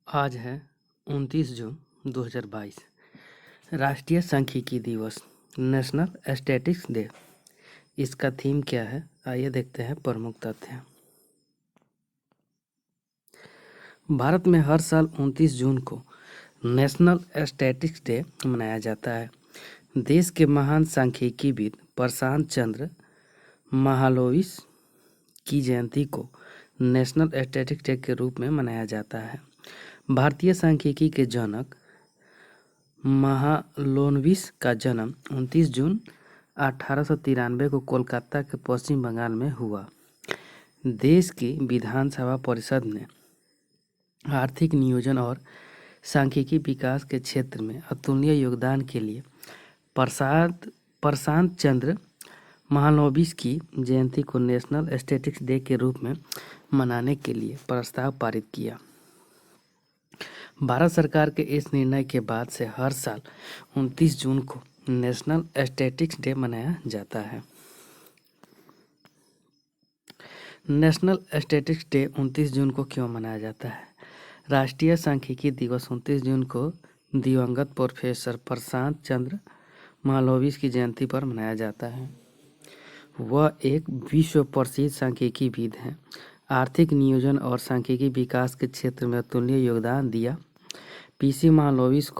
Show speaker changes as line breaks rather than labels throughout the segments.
आज है 29 जून 2022 राष्ट्रीय सांख्यिकी दिवस, नेशनल स्टैटिस्टिक्स डे। इसका थीम क्या है, आइए देखते हैं प्रमुख तथ्य। भारत में हर साल 29 जून को नेशनल स्टैटिस्टिक्स डे मनाया जाता है। देश के महान सांख्यिकीविद प्रशांत चंद्र महालनोबिस की जयंती को नेशनल स्टैटिस्टिक्स डे के रूप में मनाया जाता है। भारतीय सांख्यिकी के जनक महालनोबिस का जन्म 29 जून 1893 को कोलकाता के पश्चिम बंगाल में हुआ। देश की विधानसभा परिषद ने आर्थिक नियोजन और सांख्यिकी विकास के क्षेत्र में अतुलनीय योगदान के लिए प्रशांत चंद्र महालनोबिस की जयंती को नेशनल स्टैटिस्टिक्स डे के रूप में मनाने के लिए प्रस्ताव पारित किया। भारत सरकार के इस निर्णय के बाद से हर साल 29 जून को नेशनल स्टैटिस्टिक्स डे मनाया जाता है। नेशनल स्टैटिस्टिक्स डे 29 जून को क्यों मनाया जाता है? राष्ट्रीय सांख्यिकी दिवस 29 जून को दिवंगत प्रोफेसर प्रशांत चंद्र महालनोबिस की जयंती पर मनाया जाता है। वह एक विश्व प्रसिद्ध सांख्यिकीविद हैं। आर्थिक नियोजन और सांख्यिकी विकास के क्षेत्र में अतुलनीय योगदान दिया। पीसी महालनोबिस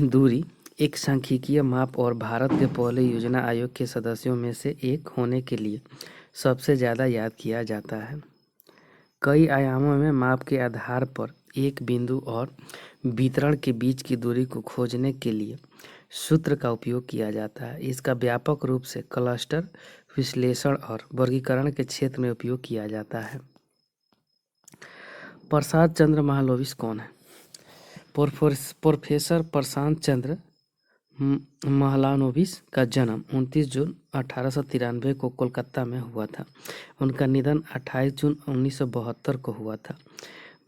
दूरी एक सांख्यिकीय माप और भारत के पहले योजना आयोग के सदस्यों में से एक होने के लिए सबसे ज़्यादा याद किया जाता है। कई आयामों में माप के आधार पर एक बिंदु और वितरण के बीच की दूरी को खोजने के लिए सूत्र का उपयोग किया जाता है। इसका व्यापक रूप से क्लस्टर विश्लेषण और वर्गीकरण के क्षेत्र में उपयोग किया जाता है। प्रशांत चंद्र महालनोबिस कौन है? प्रोफेसर प्रशांत चंद्र महालनोबिस का जन्म 29 जून 1893 को कोलकाता में हुआ था। उनका निधन 28 जून 1972 को हुआ था।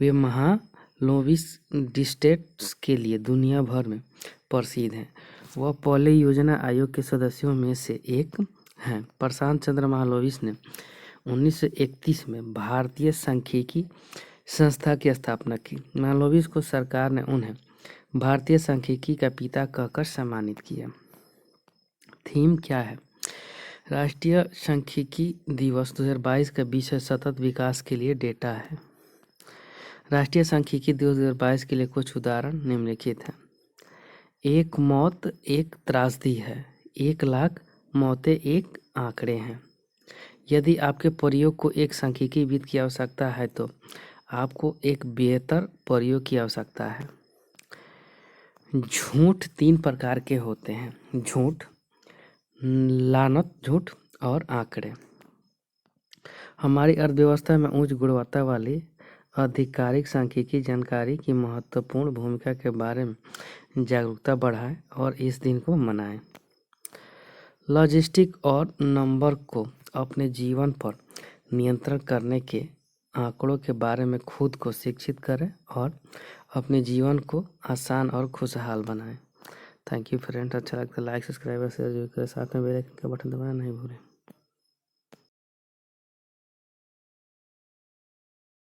वे महालनोबिस डिस्टेट्स के लिए दुनिया भर में प्रसिद्ध हैं। वह पहले योजना आयोग के सदस्यों में से एक हैं। प्रशांत चंद्र महालनोबिस ने 1931 में भारतीय सांख्यिकी संस्था की स्थापना की। महालनोबिस को सरकार ने उन्हें भारतीय सांख्यिकी का पिता कहकर सम्मानित किया। थीम क्या है? राष्ट्रीय सांख्यिकी दिवस 2022 का विषय सतत विकास के लिए डेटा है। राष्ट्रीय सांख्यिकी दिवस 2022 के लिए कुछ उदाहरण निम्नलिखित हैं। एक मौत एक त्रासदी है, 1 लाख मौतें एक आंकड़े हैं। यदि आपके प्रयोग को एक सांख्यिकीविद की आवश्यकता है तो आपको एक बेहतर प्रयोग की आवश्यकता है। झूठ 3 प्रकार के होते हैं: झूठ, लानत झूठ और आंकड़े। हमारी अर्थव्यवस्था में उच्च गुणवत्ता वाली आधिकारिक सांख्यिकी जानकारी की महत्वपूर्ण भूमिका के बारे में जागरूकता बढ़ाएं और इस दिन को मनाएं। लॉजिस्टिक और नंबर को अपने जीवन पर नियंत्रण करने के आंकड़ों के बारे में खुद को शिक्षित करें और अपने जीवन को आसान और खुशहाल बनाएं। Thank you friends. अच्छा लगता है लाइक, सब्सक्राइब और शेयर जरूर करें। साथ में बेल आइकन का बटन दबाना नहीं भूलें।